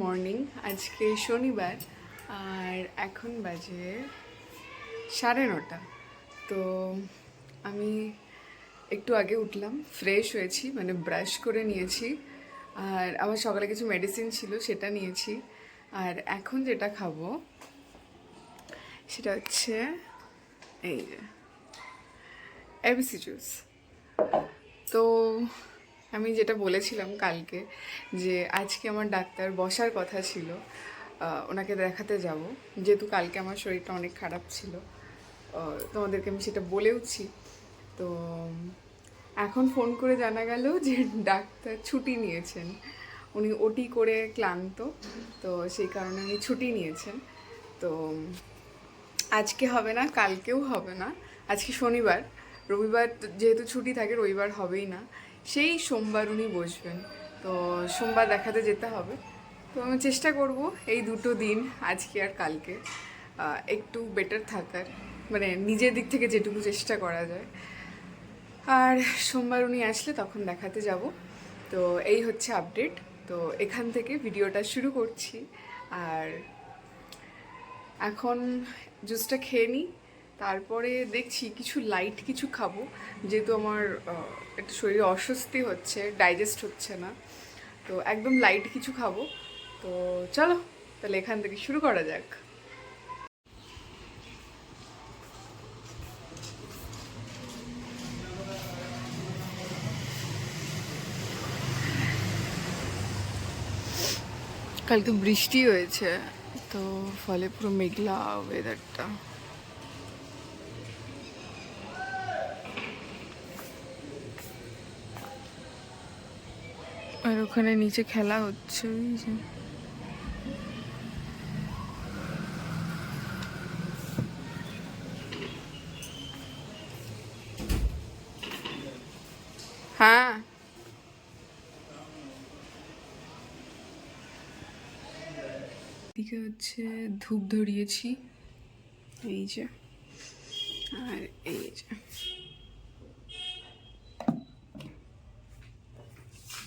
Morning. আজকে শনিবার আর এখন বাজে 9:30। তো আমি একটু আগে উঠলাম, ফ্রেশ হয়েছি, মানে ব্রাশ করে নিয়েছি, আর আমার সকালে কিছু মেডিসিন ছিল সেটা নিয়েছি। আর এখন যেটা খাবো সেটা হচ্ছে এই যে এবিসি জুস। তো আমি যেটা বলেছিলাম কালকে, যে আজকে আমার ডাক্তার বসার কথা ছিল, ওনাকে দেখাতে যাব, যেহেতু কালকে আমার শরীরটা অনেক খারাপ ছিল। তোমাদেরকে আমি সেটা বলেওছি। তো এখন ফোন করে জানা গেল যে ডাক্তার ছুটি নিয়েছেন। উনি ওটি করে ক্লান্ত, তো সেই কারণে উনি ছুটি নিয়েছেন। তো আজকে হবে না, কালকেও হবে না। আজকে শনিবার, রবিবার যেহেতু ছুটি থাকে, রবিবার হবেই না। সেই সোমবার উনি বসবেন। তো সোমবার দেখাতে যেতে হবে। তো আমি চেষ্টা করব এই দুটো দিন, আজকে আর কালকে, একটু বেটার থাকার, মানে নিজের দিক থেকে যেটুকু চেষ্টা করা যায়। আর সোমবার উনি আসলে তখন দেখাতে যাব। তো এই হচ্ছে আপডেট। তো এখান থেকে ভিডিওটা শুরু করছি। আর এখন জুসটা খেয়ে নিই, তারপরে দেখছি কিছু লাইট কিছু খাবো, যেহেতু আমার একটু শরীরে অস্বস্তি হচ্ছে, ডাইজেস্ট হচ্ছে না। তো একদম লাইট কিছু খাবো। তো চলো তাহলে এখান থেকে শুরু করা যাক। কালকে বৃষ্টি হয়েছে, তো ফলে পুরো মেঘলা ওয়েদারটা। আর ওখানে নিচে খেলা হচ্ছে, ওই যে হ্যাঁ, এদিকে হচ্ছে ধূপ ধরিয়েছি, এই যে, আর এই যে।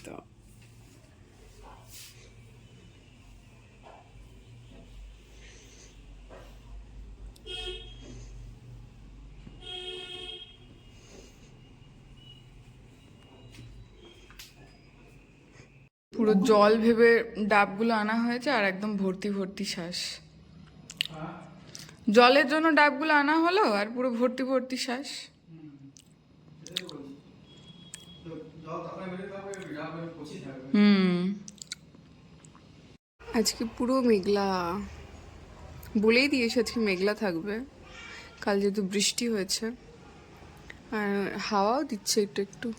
তো পুরো জল ভেবে ডাবগুলো আনা হয়েছে, আর একদম ভর্তি ভর্তি শ্বাস। জলের জন্য ডাবগুলো আনা হলো, আর পুরো ভর্তি ভর্তি শ্বাস। হুম, আজকে পুরো মেঘলা, বলেই দিয়েছে আজকে মেঘলা থাকবে। কাল যেহেতু বৃষ্টি হয়েছে, আর হাওয়াও দিচ্ছে একটু একটু।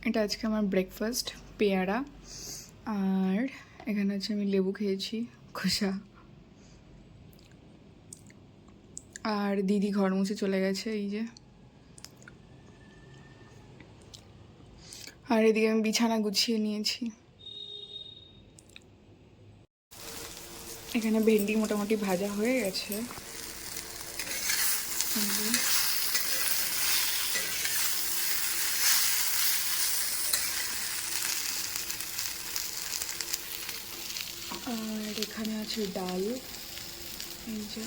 এটা আজকে আমার ব্রেকফাস্ট, পেয়ারা। আর এখানে আছে, আমি লেবু খেয়েছি খোসা। আর দিদি ঘর মুছে চলে গেছে, এই যে। আর এদিকে আমি বিছানা গুছিয়ে নিয়েছি। এখানে ভেন্ডি মোটামুটি ভাজা হয়ে গেছে। আর এখানে আছে ডাল, এই যে।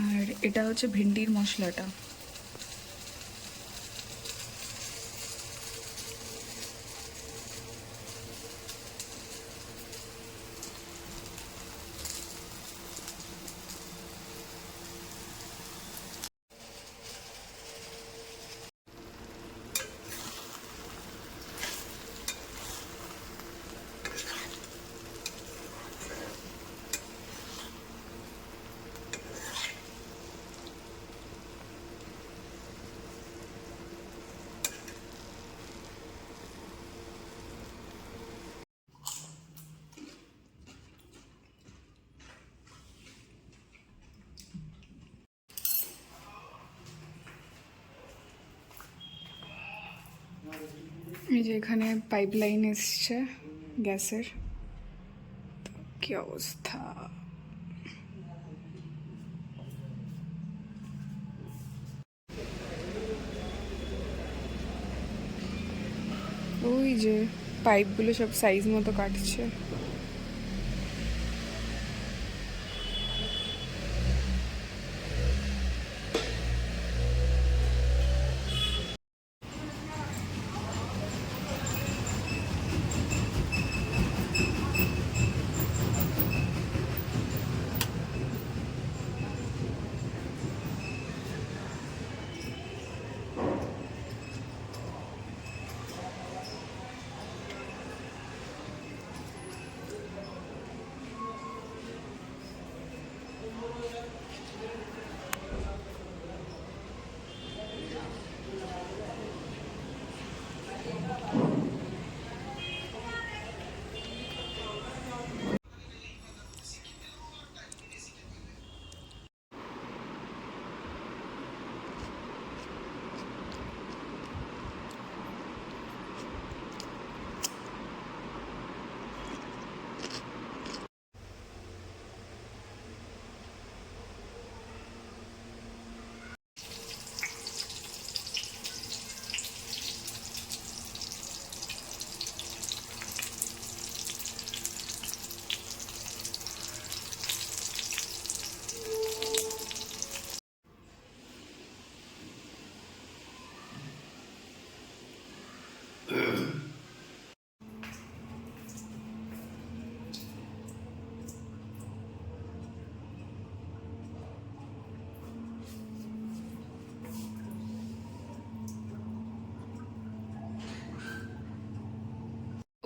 আর এটা হচ্ছে ভেন্ডির মশলাটা। এই যে এখানে পাইপ লাইন এসছে গ্যাসের, কি অবস্থা। ওই যে পাইপগুলো সব সাইজ মতো কাটছে।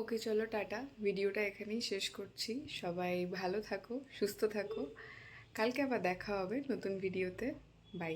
ওকে চলো টাটা, ভিডিওটা এখানেই শেষ করছি। সবাই ভালো থাকো, সুস্থ থাকো। কালকে আবার দেখা হবে নতুন ভিডিওতে। বাই।